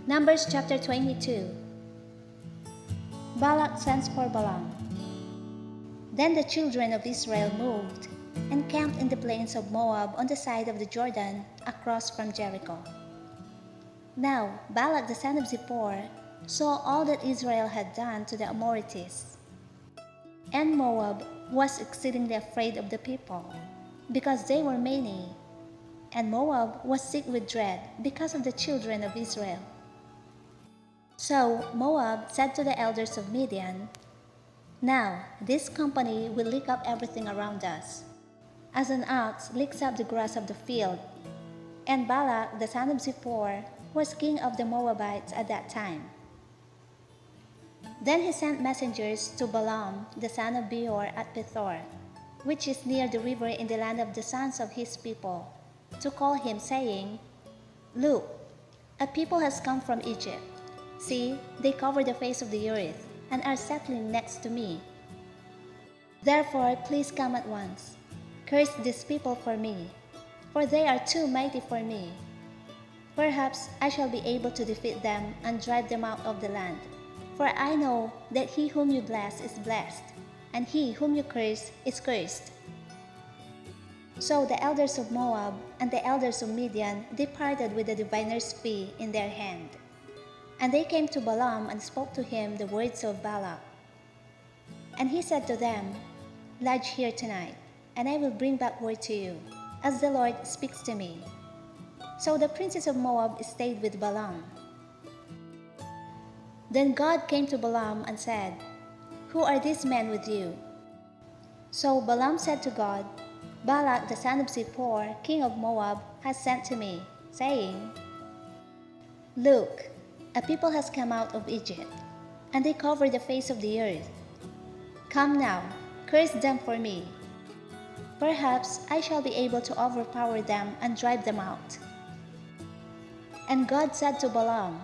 Numbers chapter 22. Balak sends for Balaam. Then the children of Israel moved and camped in the plains of Moab on the side of the Jordan across from Jericho. Now Balak the son of Zippor saw all that Israel had done to the Amorites. And Moab was exceedingly afraid of the people, because they were many, and Moab was sick with dread because of the children of Israel. So Moab said to the elders of Midian, "Now this company will lick up everything around us, as an ox licks up the grass of the field." And Balak the son of Zippor was king of the Moabites at that time. Then he sent messengers to Balaam the son of Beor at Pethor, which is near the river in the land of the sons of his people, to call him, saying, "Look, a people has come from Egypt. See, they cover the face of the earth and are settling next to me. Therefore, please come at once. Curse these people for me, for they are too mighty for me. Perhaps I shall be able to defeat them and drive them out of the land. For I know that he whom you bless is blessed, and he whom you curse is cursed." So the elders of Moab and the elders of Midian departed with the diviner's fee in their hand. And they came to Balaam and spoke to him the words of Balak. And he said to them, "Lodge here tonight, and I will bring back word to you, as the Lord speaks to me." So the princes of Moab stayed with Balaam. Then God came to Balaam and said, "Who are these men with you?" So Balaam said to God, "Balak the son of Zippor, king of Moab, has sent to me, saying, 'Look, a people has come out of Egypt, and they cover the face of the earth. Come now, curse them for me. Perhaps I shall be able to overpower them and drive them out.' And God said to Balaam,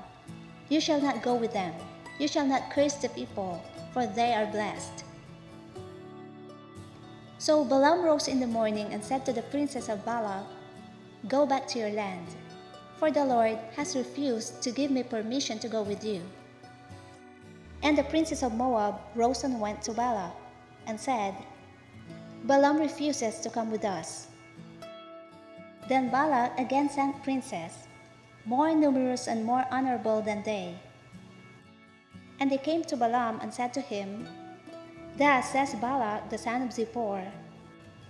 'You shall not go with them. You shall not curse the people, for they are blessed.' So Balaam rose in the morning and said to the princes of Balak, 'Go back to your land, for the Lord has refused to give me permission to go with you.' And the princes of Moab rose and went to Balak, and said, 'Balaam refuses to come with us.' Then Balak again sent princes, more numerous and more honorable than they. And they came to Balaam and said to him, 'Thus says Balak the son of Zippor,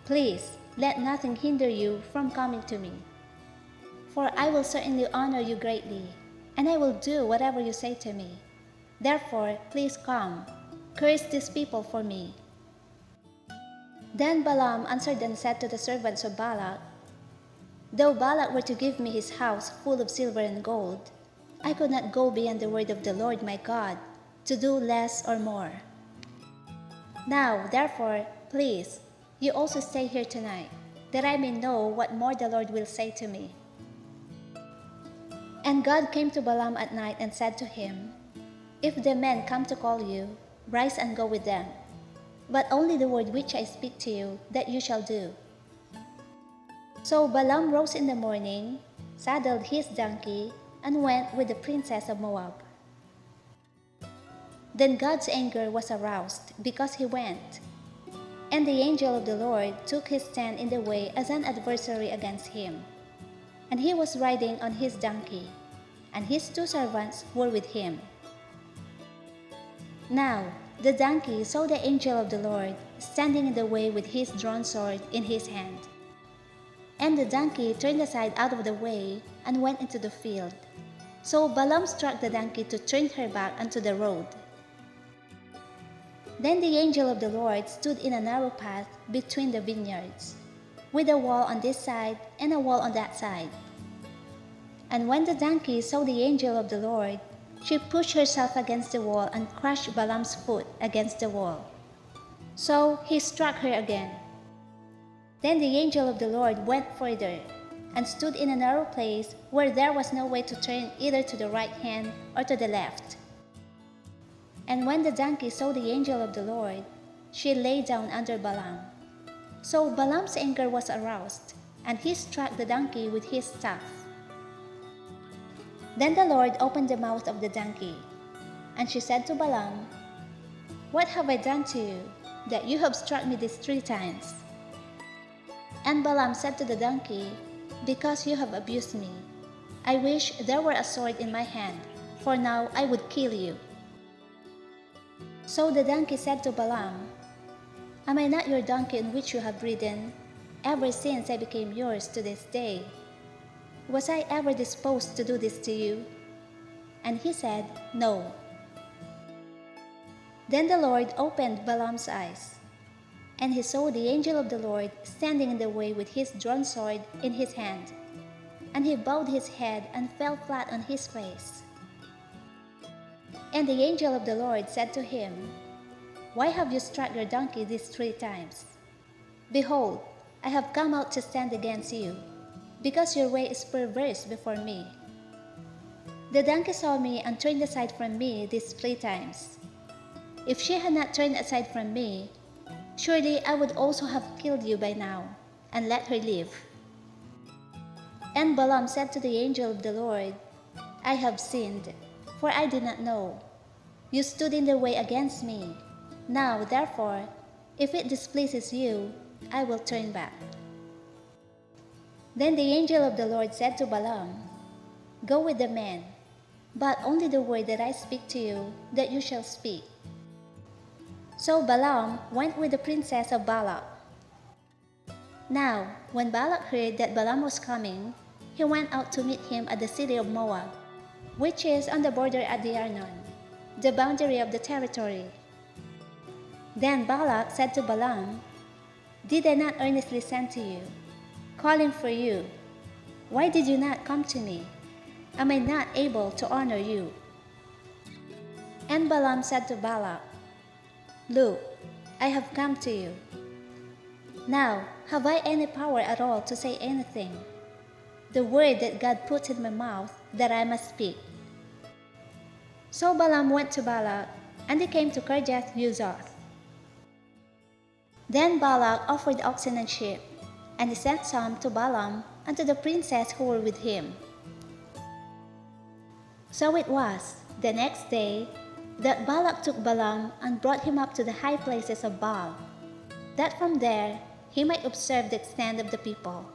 Please let nothing hinder you from coming to me. For I will certainly honor you greatly, and I will do whatever you say to me. Therefore, please come, curse these people for me.' Then Balaam answered and said to the servants of Balak, 'Though Balak were to give me his house full of silver and gold, I could not go beyond the word of the Lord my God, to do less or more. Now, therefore, please, you also stay here tonight, that I may know what more the Lord will say to me.' And God came to Balaam at night and said to him, 'If the men come to call you, rise and go with them, but only the word which I speak to you, that you shall do.' So Balaam rose in the morning, saddled his donkey, and went with the princess of Moab. Then God's anger was aroused because he went, and the angel of the Lord took his stand in the way as an adversary against him. And he was riding on his donkey, and his 2 servants were with him. Now the donkey saw the angel of the Lord standing in the way with his drawn sword in his hand. And the donkey turned aside out of the way and went into the field. So Balaam struck the donkey to turn her back onto the road. Then the angel of the Lord stood in a narrow path between the vineyards, with a wall on this side and a wall on that side. And when the donkey saw the angel of the Lord, she pushed herself against the wall and crushed Balaam's foot against the wall. So he struck her again. Then the angel of the Lord went further, and stood in a narrow place where there was no way to turn either to the right hand or to the left. And when the donkey saw the angel of the Lord, she lay down under Balaam. So Balaam's anger was aroused, and he struck the donkey with his staff. Then the Lord opened the mouth of the donkey, and she said to Balaam, "What have I done to you, that you have struck me these 3 times?" And Balaam said to the donkey, "Because you have abused me. I wish there were a sword in my hand, for now I would kill you." So the donkey said to Balaam, "Am I not your donkey on which you have ridden, ever since I became yours to this day? Was I ever disposed to do this to you?" And he said, "No." Then the Lord opened Balaam's eyes, and he saw the angel of the Lord standing in the way with his drawn sword in his hand. And he bowed his head and fell flat on his face. And the angel of the Lord said to him, "Why have you struck your donkey these 3 times? Behold, I have come out to stand against you, because your way is perverse before me. The donkey saw me and turned aside from me these 3 times. If she had not turned aside from me, surely I would also have killed you by now, and let her live." And Balaam said to the angel of the Lord, "I have sinned, for I did not know. You stood in the way against me. Now, therefore, if it displeases you, I will turn back." Then the angel of the Lord said to Balaam, "Go with the men, but only the word that I speak to you, that you shall speak." So Balaam went with the princess of Balak. Now, when Balak heard that Balaam was coming, he went out to meet him at the city of Moab, which is on the border at the Arnon, the boundary of the territory. Then Balak said to Balaam, "Did I not earnestly send to you, calling for you? Why did you not come to me? Am I not able to honor you?" And Balaam said to Balak, "Look, I have come to you. Now, have I any power at all to say anything? The word that God put in my mouth, that I must speak." So Balaam went to Balak, and he came to Kirjath-Huzoth. Then Balak offered oxen and sheep, and he sent some to Balaam and to the princes who were with him. So it was, the next day, that Balak took Balaam and brought him up to the high places of Baal, that from there he might observe the extent of the people.